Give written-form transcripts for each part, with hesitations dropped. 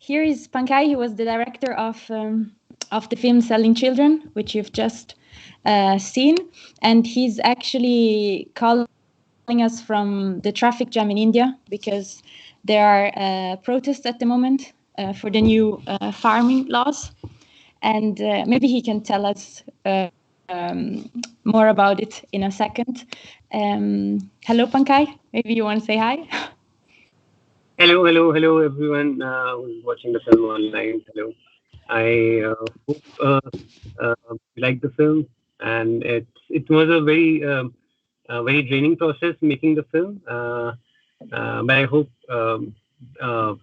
here is Pankaj. He was the director of the film Selling Children, which you've just seen, and he's actually calling us from the traffic jam in India because there are protests at the moment for the new farming laws, and maybe he can tell us more about it in a second. Hello, Pankaj. Maybe you want to say hi. Hello, everyone who's watching the film online. Hello. I hope you like the film, and it was a very draining process making the film. But I hope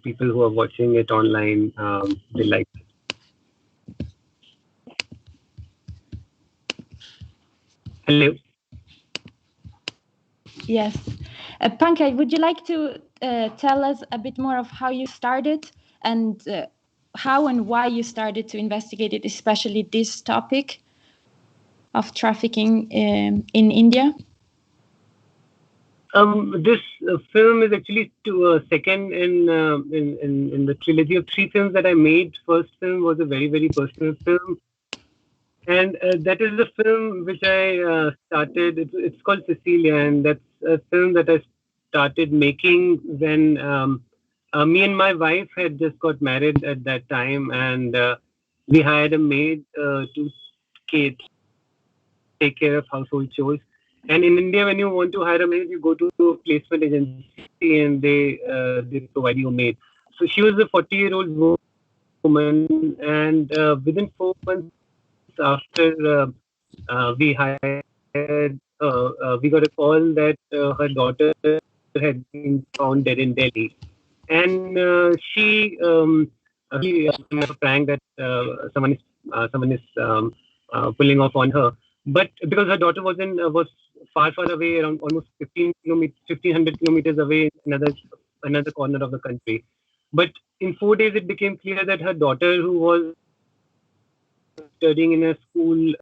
people who are watching it online they like it. Hello. Yes. Pankaj, would you like to tell us a bit more of how you started and how and why you started to investigate it, especially this topic of trafficking in India? This film is actually second in the trilogy of three films that I made. First film was a very personal film, and that is the film which I started. It's called Cecilia, and that's a film that I started making when me and my wife had just got married at that time, and we hired a maid to take care of household chores. And in India, when you want to hire a maid, you go to a placement agency and they provide you a maid. So she was a 40-year-old woman, and within 4 months after we hired, we got a call that her daughter had been found dead in Delhi, and she a prank that someone is pulling off on her. But because her daughter was far away, around almost 1,500 kilometers away, in another corner of the country. But in 4 days, it became clear that her daughter, who was studying in a school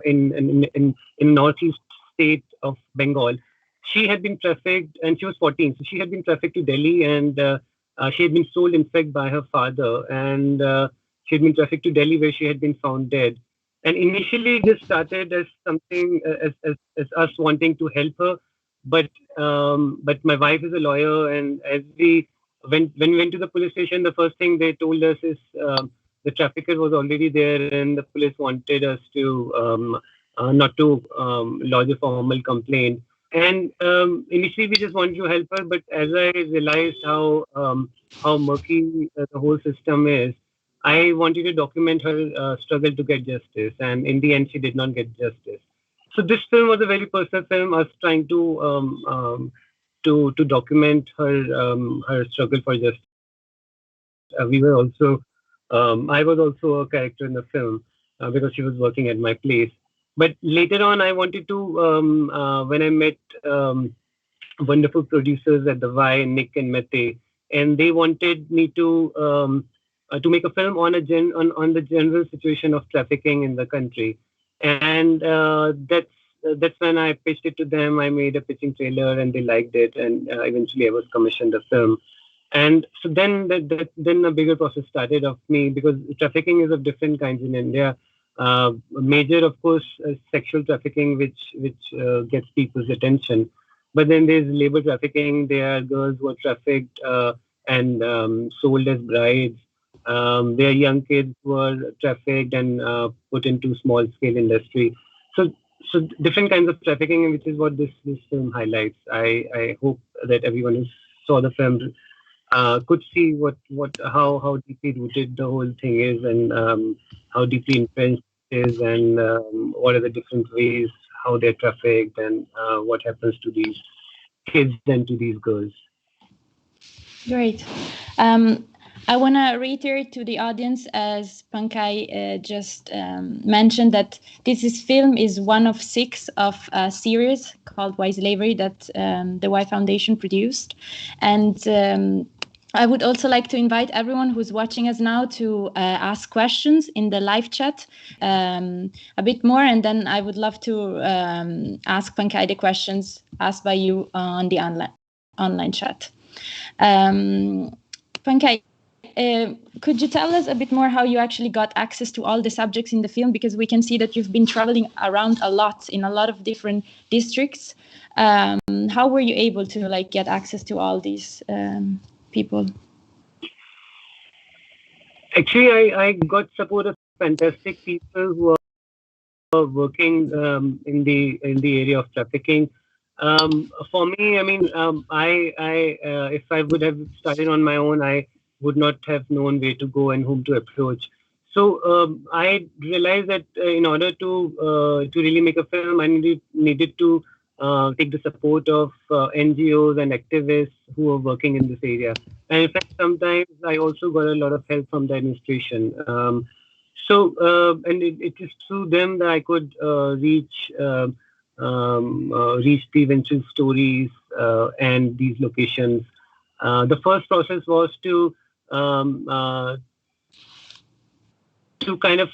in northeast state of Bengal, she had been trafficked, and she was 14. So she had been trafficked to Delhi, and she had been sold, in fact, by her father. And she had been trafficked to Delhi, where she had been found dead. And initially, this started as something as us wanting to help her, but my wife is a lawyer, and as when we went to the police station, the first thing they told us is the trafficker was already there, and the police wanted us to not to lodge a formal complaint. And initially, we just wanted to help her, but as I realized how murky the whole system is, I wanted to document her struggle to get justice, and in the end, she did not get justice. So this film was a very personal film, us trying to document her struggle for justice. We were also I was also a character in the film because she was working at my place. But later on, I wanted to when I met wonderful producers at the Y, Nick and Mete, and they wanted me to make a film on on the general situation of trafficking in the country, and that's when I pitched it to them. I made a pitching trailer, and they liked it, and eventually I was commissioned the film. And so then a bigger process started of me, because trafficking is of different kinds in India. Major, of course, sexual trafficking, which gets people's attention. But then there's labor trafficking. There are girls who are trafficked and sold as brides. There are young kids who are trafficked and put into small scale industry. So so different kinds of trafficking, which is what this film highlights. I hope that everyone who saw the film could see how deeply rooted the whole thing is, and how deeply entrenched it is, and what are the different ways how they're trafficked, and what happens to these kids and to these girls. Great. I want to reiterate to the audience, as Pankaj just mentioned, that film is one of 6 of a series called Why Slavery that the Y Foundation produced. And I would also like to invite everyone who's watching us now to ask questions in the live chat a bit more, and then I would love to ask Pankaj the questions asked by you on the online chat. Pankaj, Could you tell us a bit more how you actually got access to all the subjects in the film? Because we can see that you've been traveling around a lot in a lot of different districts. How were you able to get access to all these people? Actually, I got support of fantastic people who are working in the area of trafficking. For me, I mean, I if I would have started on my own, I would not have known where to go and whom to approach. So I realized that in order to really make a film, I needed to take the support of NGOs and activists who are working in this area. And in fact, sometimes I also got a lot of help from the administration. And it is through them that I could reach the eventual stories and these locations. The first process was um, uh, to kind of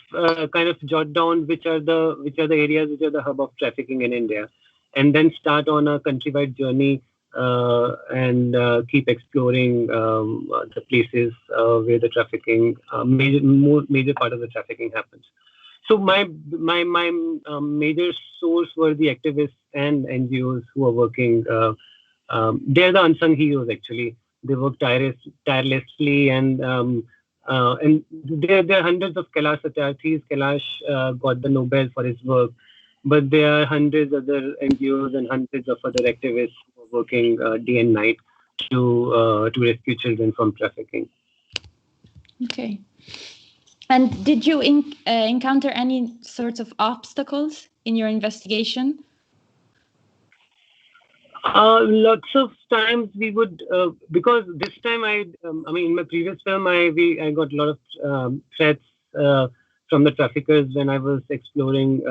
jot down which are the areas which are the hub of trafficking in India, and then start on a countrywide journey and keep exploring the places where the trafficking major part of the trafficking happens. So my major source were the activists and NGOs who are working. They're the unsung heroes actually. They work tirelessly and there are hundreds of Kailash Satyarthis. Kailash got the Nobel for his work, but there are hundreds of other NGOs and hundreds of other activists who are working day and night to rescue children from trafficking. Okay. And did you encounter any sorts of obstacles in your investigation? Lots of times we would because this time I mean in my previous film I got a lot of threats from the traffickers when I was exploring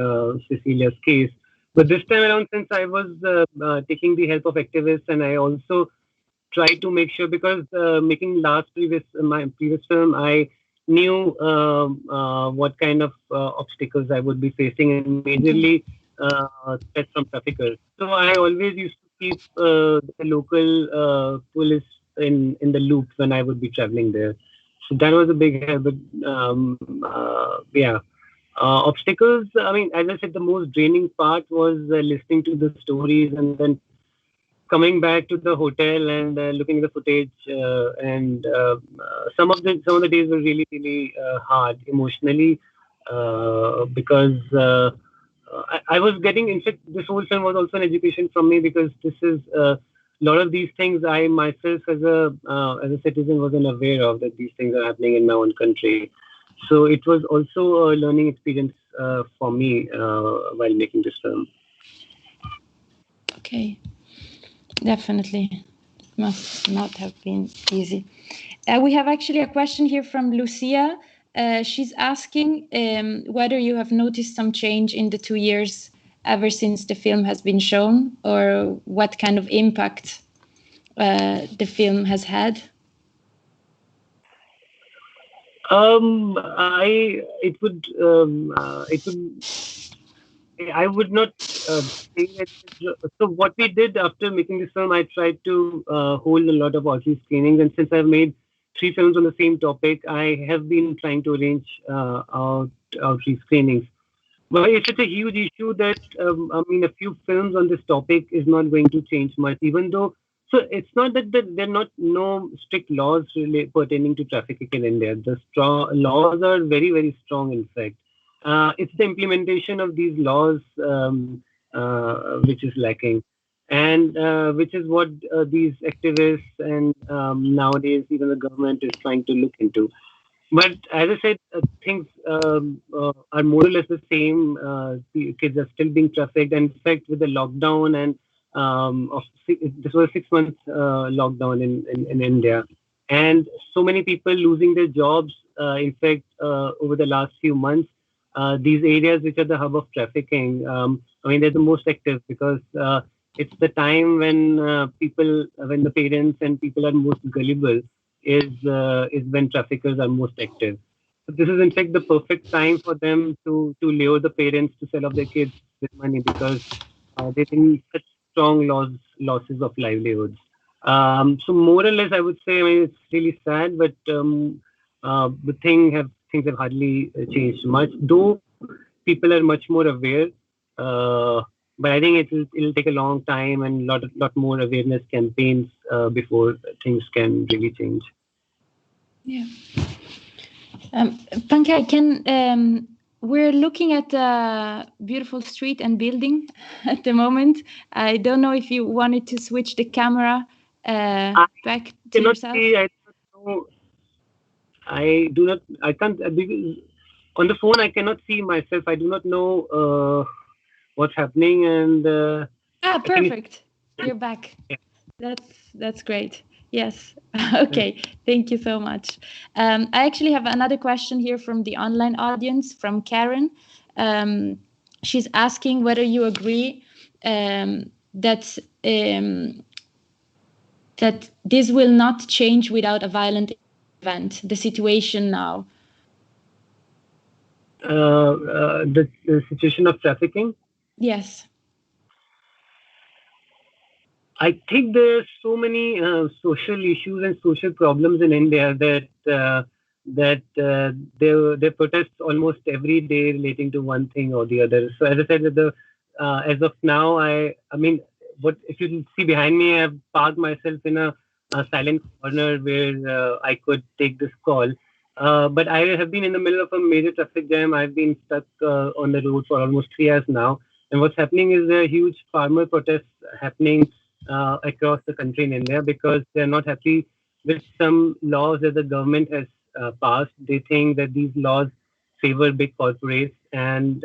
Cecilia's case. But this time around, since I was taking the help of activists, and I also try to make sure because making my previous film, I knew what kind of obstacles I would be facing, and majorly threats from traffickers. So I always used to keep the local police in the loop when I would be traveling there. So that was a big help. But yeah. Obstacles, I mean, as I said, the most draining part was listening to the stories and then coming back to the hotel and looking at the footage. And some of the days were really hard emotionally because I was getting. In fact, this whole film was also an education from me because this is a lot of these things I myself as a citizen wasn't aware of that these things are happening in my own country. So it was also a learning experience for me while making this film. Okay. Definitely. Must not have been easy. We have actually a question here from Lucia. She's asking whether you have noticed some change in the 2 years ever since the film has been shown, or what kind of impact the film has had. It would I would not say that. So what we did after making this film, I tried to hold a lot of outreach screenings, and since I've made three films on the same topic, I have been trying to arrange outreach screenings. But it's such a huge issue that I mean, a few films on this topic is not going to change much, even though. So it's not that there are not no strict laws pertaining to trafficking in India. The laws are very strong, in fact. It's the implementation of these laws which is lacking, and which is what these activists and nowadays even the government is trying to look into. But as I said, things are more or less the same. The kids are still being trafficked. And in fact, with the lockdown and this was a 6 month lockdown in India, and so many people losing their jobs. In fact, over the last few months, these areas which are the hub of trafficking, I mean, they're the most active because it's the time when when the parents and people are most gullible is when traffickers are most active. So this is in fact the perfect time for them to lure the parents to sell off their kids with money because they think such strong losses of livelihoods. So more or less, I would say, I mean, it's really sad, but the things have hardly changed much. Though people are much more aware, uh, but I think it'll take a long time and lot more awareness campaigns before things can really change. Yeah. Pankaj, we're looking at a beautiful street and building at the moment. I don't know if you wanted to switch the camera I back to cannot yourself. see. I don't know. I do not. I can't. Because on the phone, I cannot see myself. I do not know what's happening, and Ah, can you? perfect. You're back. Yeah. That's great. Yes. Okay. Thank you so much. I actually have another question here from the online audience from Karen. Um, she's asking whether you agree that that this will not change without a violent event. The situation now. The situation of trafficking. Yes. I think there's so many social issues and social problems in India that there protests almost every day relating to one thing or the other. So as I said, as of now, I mean, what if you see behind me? I've parked myself in a silent corner where I could take this call. But I have been in the middle of a major traffic jam. I've been stuck on the road for almost 3 hours now. And what's happening is there are huge farmer protests happening across the country in India because they're not happy with some laws that the government has passed. They think that these laws favor big corporates and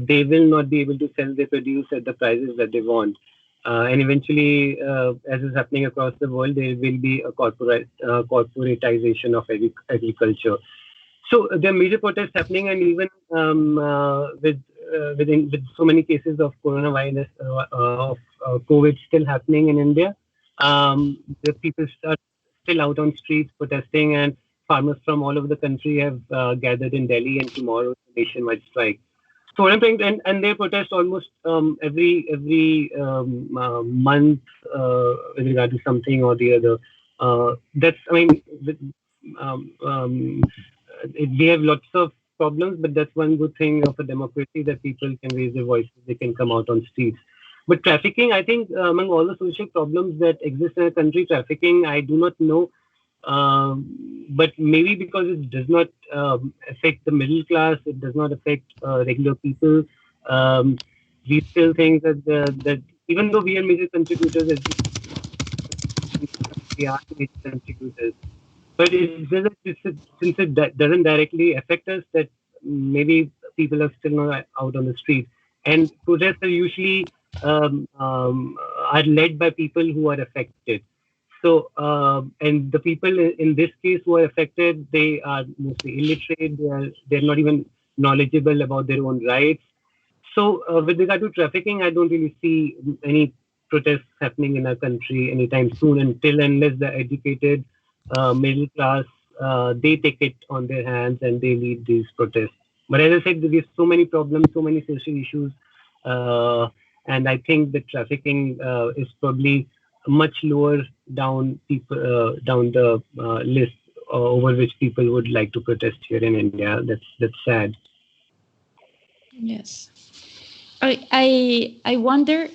they will not be able to sell their produce at the prices that they want. And eventually, as is happening across the world, there will be a corporatization of agriculture. So there are major protests happening, and even with so many cases of coronavirus of COVID still happening in India, the people are still out on streets protesting, and farmers from all over the country have gathered in Delhi, and tomorrow is a nationwide strike. So what I'm trying to, and they protest almost every month with regard to something or the other. That's I mean, um, um, we have lots of problems, but that's one good thing of a democracy that people can raise their voices, they can come out on streets. But trafficking, I think, among all the social problems that exist in a country, trafficking, I do not know. But maybe because it does not affect the middle class, it does not affect regular people. Um, we still think that even though we are major contributors, as we are major contributors, but since it doesn't directly affect us, that maybe people are still not out on the street. And protests are usually are led by people who are affected. So, and the people in this case who are affected, they are mostly illiterate. They're not even knowledgeable about their own rights. So, with regard to trafficking, I don't really see any protests happening in our country anytime soon until unless the educated middle class they take it on their hands and they lead these protests. But as I said, there is so many problems, so many social issues, uh, and I think that trafficking is probably much lower down the list over which people would like to protest here in India. That's sad. Yes. I wonder.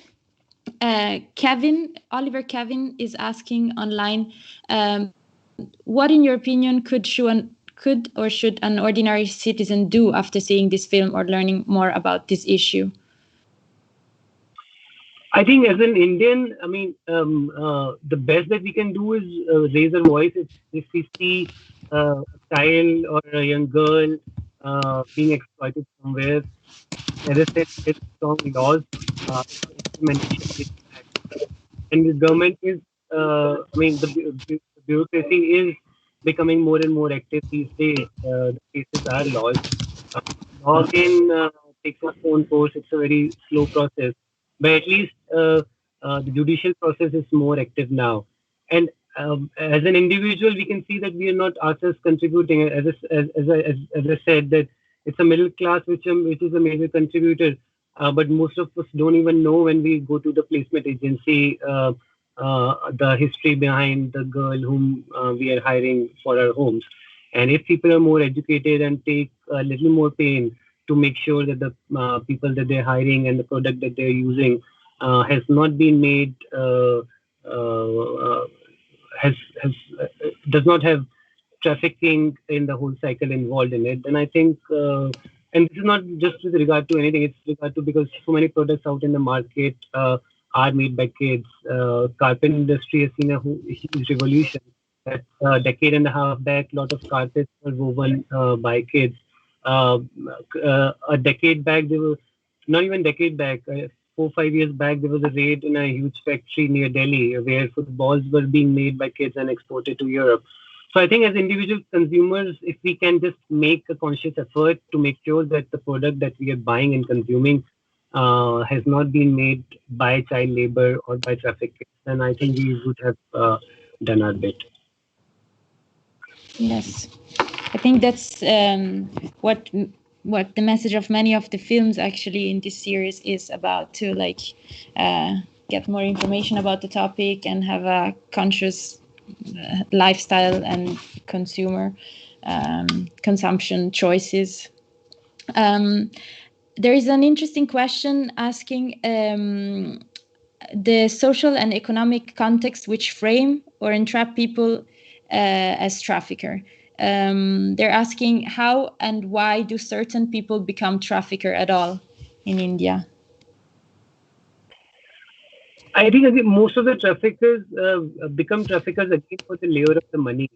Oliver Kevin is asking online, what in your opinion could or should an ordinary citizen do after seeing this film or learning more about this issue? I think as an Indian, I mean, the best that we can do is raise our voice. If we see a child or a young girl being exploited somewhere, as I said, there's strong laws. Implementation needs to happen. And the government is, I mean, the bureaucracy is becoming more and more active these days. The cases are laws. Uh, Login takes its own course. It's a very slow process, but at least the judicial process is more active now. And as an individual, we can see that we are not ourselves contributing. As I said, that it's a middle class which is a major contributor. But most of us don't even know when we go to the placement agency the history behind the girl whom we are hiring for our homes. And if people are more educated and take a little more pain to make sure that the people that they're hiring and the product that they're using has not been made uh, has does not have trafficking in the whole cycle involved in it, then I think, and this is not just with regard to anything, it's regard to because so many products out in the market are made by kids. Carpet industry has seen a huge revolution. That decade and a half back, a lot of carpets were woven by kids. Uh, a decade back, there were not even decade back, 4 5 years back, there was a raid in a huge factory near Delhi where footballs were being made by kids and exported to Europe. So I think as individual consumers, if we can just make a conscious effort to make sure that the product that we are buying and consuming has not been made by child labor or by traffickers, then I think we would have done our bit. Yes, I think that's what the message of many of the films actually in this series is about, to like get more information about the topic and have a conscious lifestyle and consumption choices. There is an interesting question asking the social and economic context which frame or entrap people as trafficker. They're asking how and why do certain people become trafficker at all in India? I think most of the traffickers become traffickers again for the lure of the money.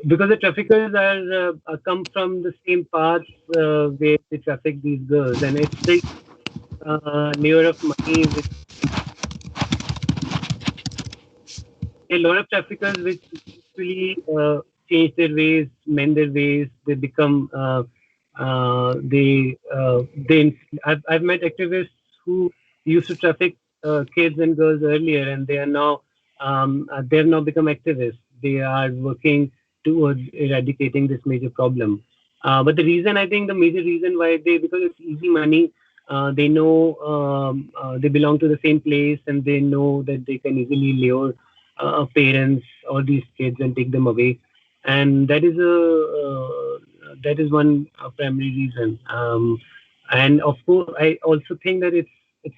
Because the traffickers are come from the same paths where they traffic these girls, and it's the lure of money which a lot of traffickers which usually change their ways, mend their ways. They become they. I've met activists who used to traffic kids and girls earlier, and they have now become activists. They are working towards eradicating this major problem. But the reason, I think, the major reason why because it's easy money. They know they belong to the same place, and they know that they can easily lure parents or these kids and take them away, and that is one primary reason. And of course, I also think that it's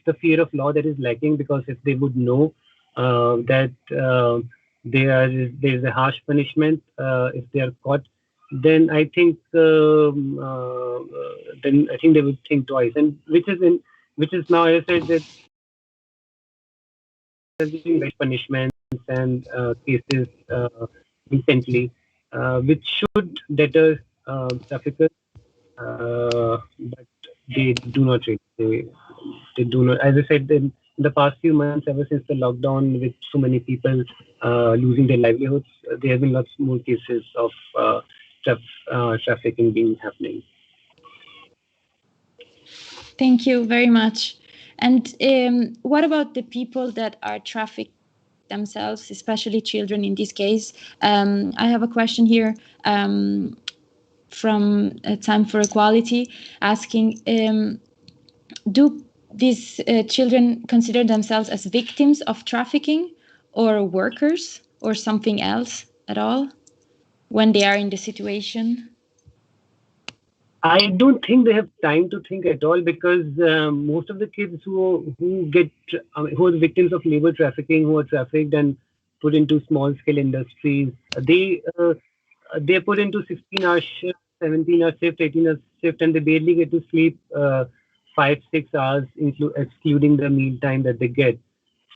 the fear of law that is lacking, because if they would know that there is a harsh punishment if they are caught, then I think they would think twice, and which is now, as I said, that has been very punishments and cases recently, which should deter traffickers, but they do not really. They do not. As I said, in the past few months, ever since the lockdown, with so many people losing their livelihoods, there have been lots more cases of trafficking being happening. Thank you very much. And what about the people that are trafficked themselves, especially children in this case? I have a question here from Time for Equality asking, do these children consider themselves as victims of trafficking or workers or something else at all when they are in the situation? I don't think they have time to think at all, because most of the kids who are victims of labor trafficking, who are trafficked and put into small scale industries, they're put into 16-hour shift, 17-hour shift, 18-hour shift, and they barely get to sleep 5 6 hours, excluding the meal time that they get.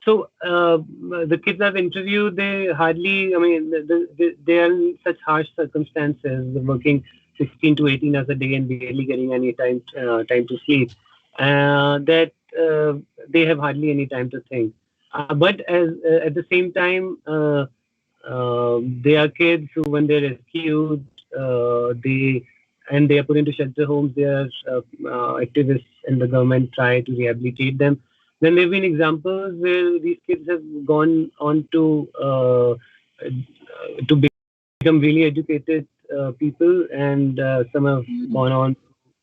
So the kids I've interviewed, they hardly, I mean, they are in such harsh circumstances, working 16 to 18 hours a day and barely getting any time to sleep, that they have hardly any time to think. But at the same time, they are kids who, when they're rescued, they are put into shelter homes. They are activists, and the government try to rehabilitate them. Then there have been examples where these kids have gone on to become really educated people, and some have gone on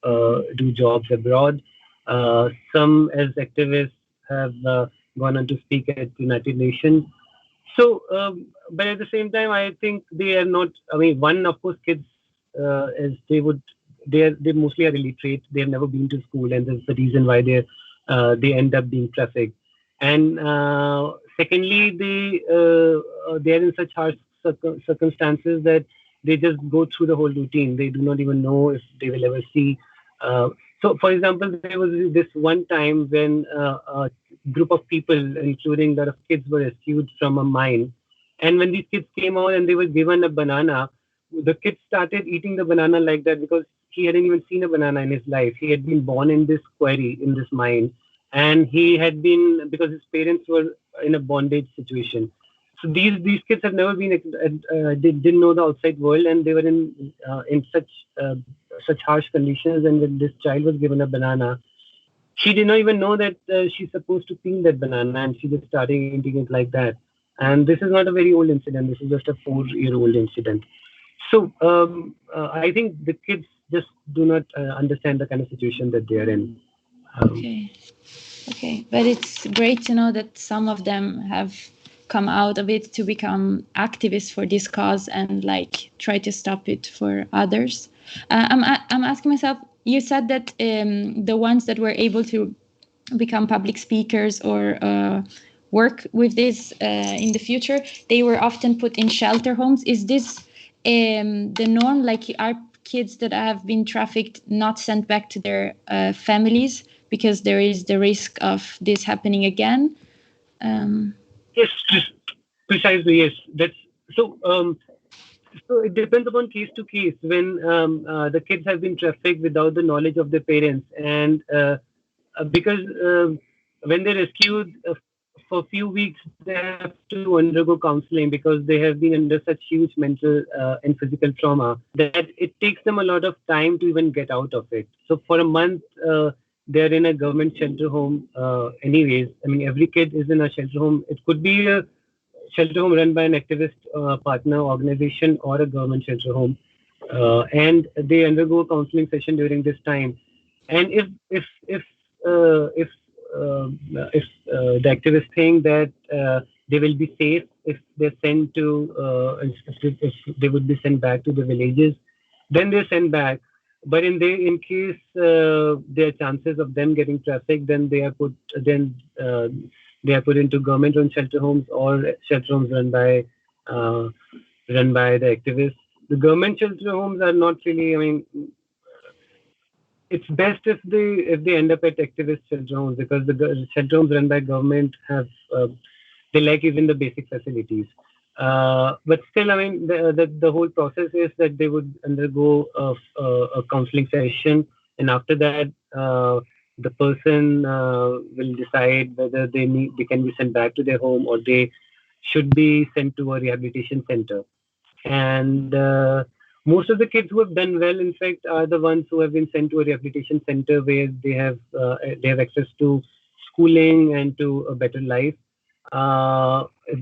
to do jobs abroad. Some, as activists, have gone on to speak at United Nations. So, but at the same time, I think they are not. I mean, one of course, kids as they mostly are illiterate. They have never been to school, and that's the reason why they end up being trafficked. And secondly, they are in such harsh circumstances that they just go through the whole routine. They do not even know if they will ever see. Uh, so, for example, there was this one time when group of people, including a lot of kids, were rescued from a mine. And when these kids came out and they were given a banana, the kid started eating the banana like that because he hadn't even seen a banana in his life. He had been born in this quarry, in this mine, and he had been because his parents were in a bondage situation. So these kids have never been they didn't know the outside world, and they were in such harsh conditions. And when this child was given a banana, she did not even know that she's supposed to peel that banana, and she just started eating it like that. And this is not a very old incident. This is just a 4-year-old incident. So I think the kids just do not understand the kind of situation that they are in. Okay. Okay, but it's great to know that some of them have come out of it to become activists for this cause and like try to stop it for others. I'm asking myself. You said that the ones that were able to become public speakers or work with this in the future, they were often put in shelter homes. Is this the norm? Like, are kids that have been trafficked not sent back to their families because there is the risk of this happening again? Yes, precisely. Yes, that's so. So it depends upon case to case. When the kids have been trafficked without the knowledge of their parents, and because when they're rescued for a few weeks, they have to undergo counseling because they have been under such huge mental and physical trauma that it takes them a lot of time to even get out of it. So for a month, they're in a government shelter home. Anyways, I mean, every kid is in a shelter home. It could be a shelter home run by an activist partner organization or a government shelter home, and they undergo a counseling session during this time. And if uh, the activists think that they will be safe if they're sent to if they would be sent back to the villages, then they're sent back. But in case there are chances of them getting trafficked, then they are put into government-run shelter homes or shelter homes uh, run by the activists. The government shelter homes are not really. I mean, it's best if they end up at activist shelter homes because the shelter homes run by government have they lack even the basic facilities. But still, I mean, the whole process is that they would undergo a counseling session, and after that, the person will decide whether they can be sent back to their home or they should be sent to a rehabilitation center. And most of the kids who have done well, in fact, are the ones who have been sent to a rehabilitation center where they have access to schooling and to a better life.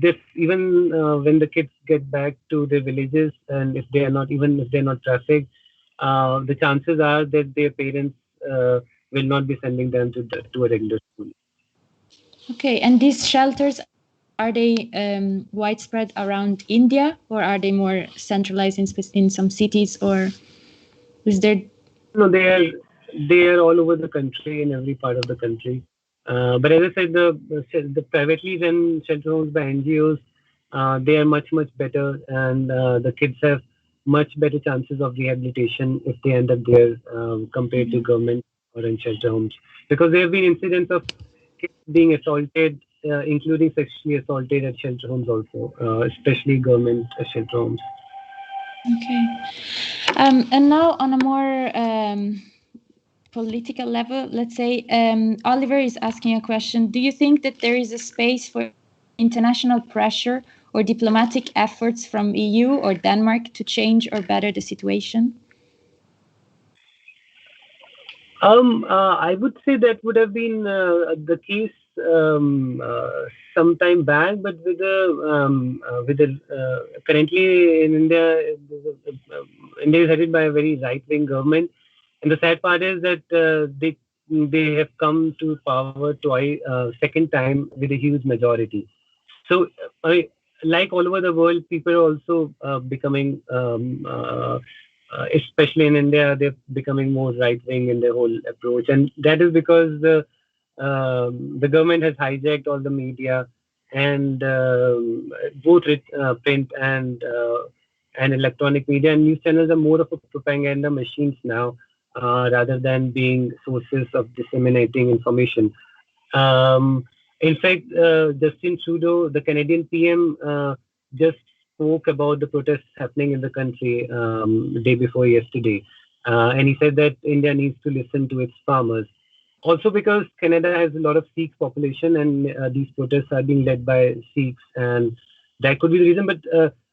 This even when the kids get back to their villages, and if they're not trafficked, the chances are that their parents will not be sending them to a regular school. Okay, and these shelters, are they widespread around India, or are they more centralized in some cities, or is there? No, they are all over the country in every part of the country. But as I said, the privately run shelter homes by NGOs, they are much better, and the kids have much better chances of rehabilitation if they end up there compared to government or in shelter homes. Because there have been incidents of kids being assaulted, including sexually assaulted at shelter homes also, especially government shelter homes. Okay. And now on a more political level, let's say, Oliver is asking a question. Do you think that there is a space for international pressure or diplomatic efforts from EU or Denmark to change or better the situation? I would say that would have been the case some time back, but currently in India, India is headed by a very right-wing government, and the sad part is that they have come to power twice, second time with a huge majority. So, like all over the world, people are also becoming, especially in India, they're becoming more right wing in their whole approach, and that is because the government has hijacked all the media and both print and electronic media, and news channels are more of a propaganda machines now, rather than being sources of disseminating information. um, in fact, Justin Trudeau, the Canadian PM, just spoke about the protests happening in the country day before yesterday. And he said that India needs to listen to its farmers. Also, because Canada has a lot of Sikh population, and these protests are being led by Sikhs, and that could be the reason. But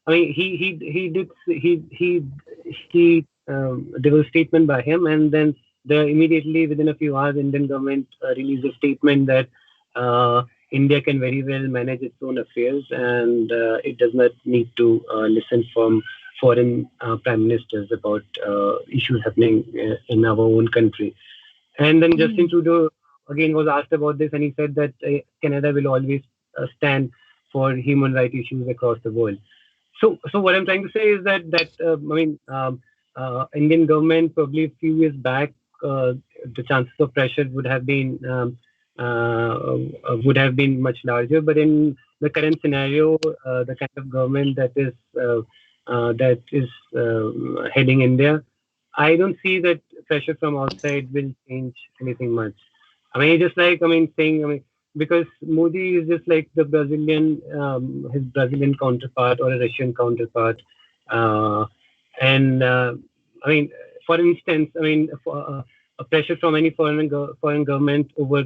I mean, he did he there was a statement by him, and then immediately within a few hours, Indian government released a statement that uh, India can very well manage its own affairs, and it does not need to listen from foreign prime ministers about issues happening in our own country. And then Justin Mm. Trudeau again was asked about this, and he said that Canada will always stand for human rights issues across the world. So what I'm trying to say is that Indian government probably a few years back, the chances of pressure would have been much larger. But in the current scenario, the kind of government that is heading India, I don't see that pressure from outside will change anything much. I mean, just like saying, because Modi is just like the his Brazilian counterpart or a Russian counterpart, uh, and I mean, for instance, a pressure from any foreign government over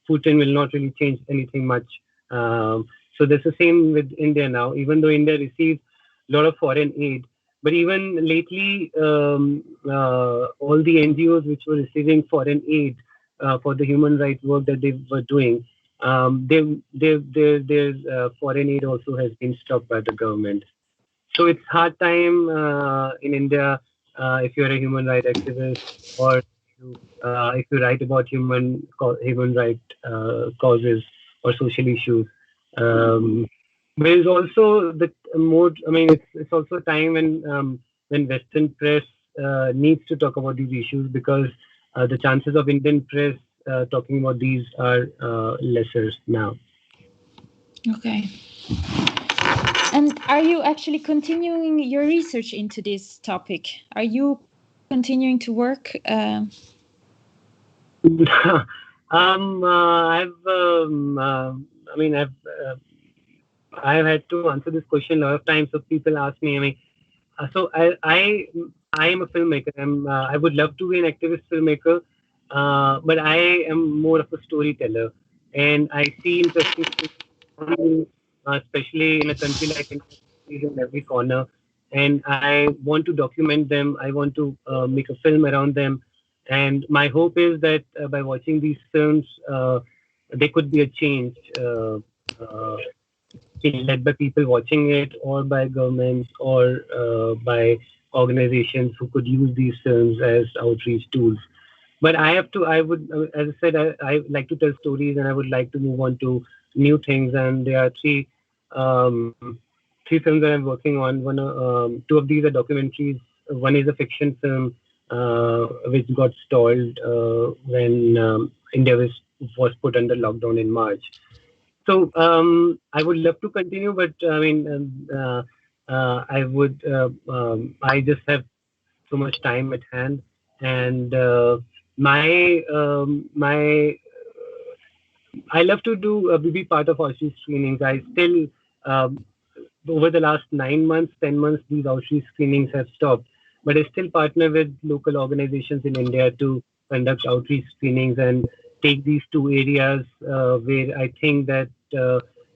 Putin will not really change anything much. So that's the same with India now. Even though India receives a lot of foreign aid, but even lately, all the NGOs which were receiving foreign aid for the human rights work that they were doing, their foreign aid also has been stopped by the government. So it's hard time in India if you're a human rights activist, or if you write about human right causes or social issues. Um, there is also the more. I mean, it's also a time when Western press needs to talk about these issues, because the chances of Indian press talking about these are lesser now. Okay. And are you actually continuing your research into this topic? Are you continuing to work? I've I mean I've had to answer this question a lot of times. So people ask me. I am a filmmaker. I would love to be an activist filmmaker, but I am more of a storyteller, and I see interesting things happening, especially in a country like India, in every corner, and I want to document them. I want to make a film around them, and my hope is that by watching these films, there could be a change. Led by people watching it, or by governments, or by organizations who could use these films as outreach tools. But I would, as I said, I like to tell stories, and I would like to move on to new things. And there are um, three films that I'm working on. Two of these are documentaries. One is a fiction film, which got stalled when India was put under lockdown in March. So I would love to continue, but I would. I just have so much time at hand, and my I love to do be part of outreach screenings. I still over the last 9 months, 10 months, these outreach screenings have stopped. But I still partner with local organizations in India to conduct outreach screenings and take these two areas where I think that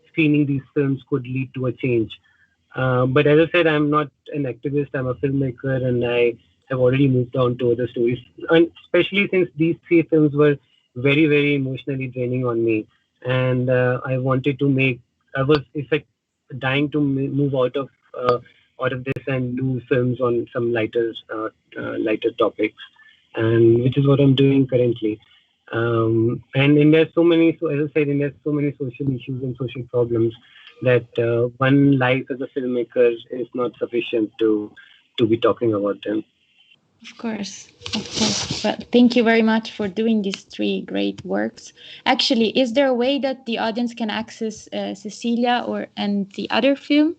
screening these films could lead to a change. But as I said, I'm not an activist. I'm a filmmaker, and I have already moved on to other stories. And especially since these three films were very, very emotionally draining on me, and I wanted to make. I was, in fact, dying to move out of this and do films on some lighter topics, and which is what I'm doing currently. And India has so many, so as I said, India has so many social issues and social problems that one life as a filmmaker is not sufficient to be talking about them. Of course, of course. But thank you very much for doing these three great works. Actually, is there a way that the audience can access Cecilia or and the other film?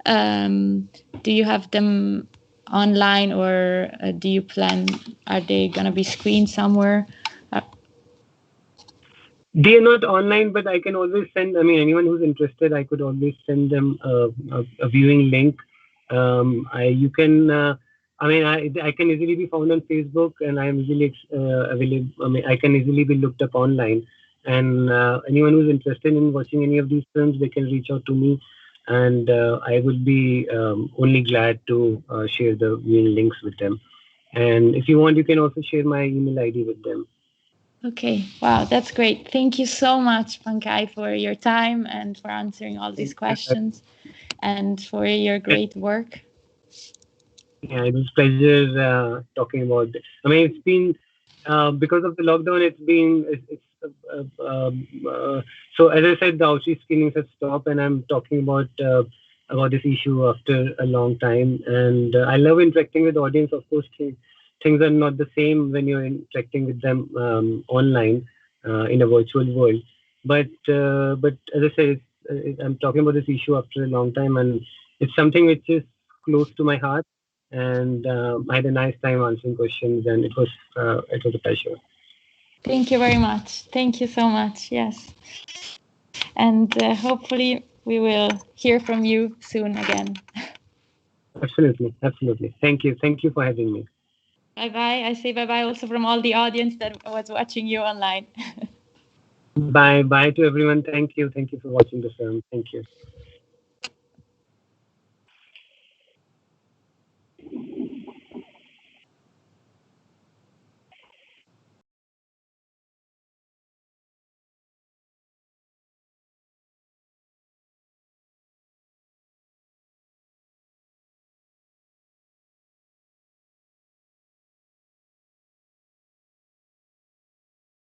Do you have them online, or do you plan? Are they gonna be screened somewhere? Uh, They are not online, but I can always send. I mean, anyone who's interested, I could always send them a viewing link. You can. I mean, I can easily be found on Facebook, and I am easily available. I mean, I can easily be looked up online. And anyone who's interested in watching any of these films, they can reach out to me, and I would be only glad to share the viewing links with them. And if you want, you can also share my email ID with them. okay, wow, that's great. Thank you so much, Pankaj, for your time and for answering all these Thank you. questions and for your great work. Yeah, it was pleasure talking about this. I mean, it's been because of the lockdown. So as I said, the outreach screenings have stopped, and I'm talking about this issue after a long time. And I love interacting with audience. Of course, things are not the same when you're interacting with them online in a virtual world. But as I said, I'm talking about this issue after a long time, and it's something which is close to my heart, and I had a nice time answering questions, and it was a pleasure. Thank you very much. Thank you so much. Yes. And hopefully we will hear from you soon again. Absolutely, absolutely. Thank you for having me. Bye bye. I say bye bye also from all the audience that was watching you online. Bye to everyone. Thank you for watching the film. Thank you.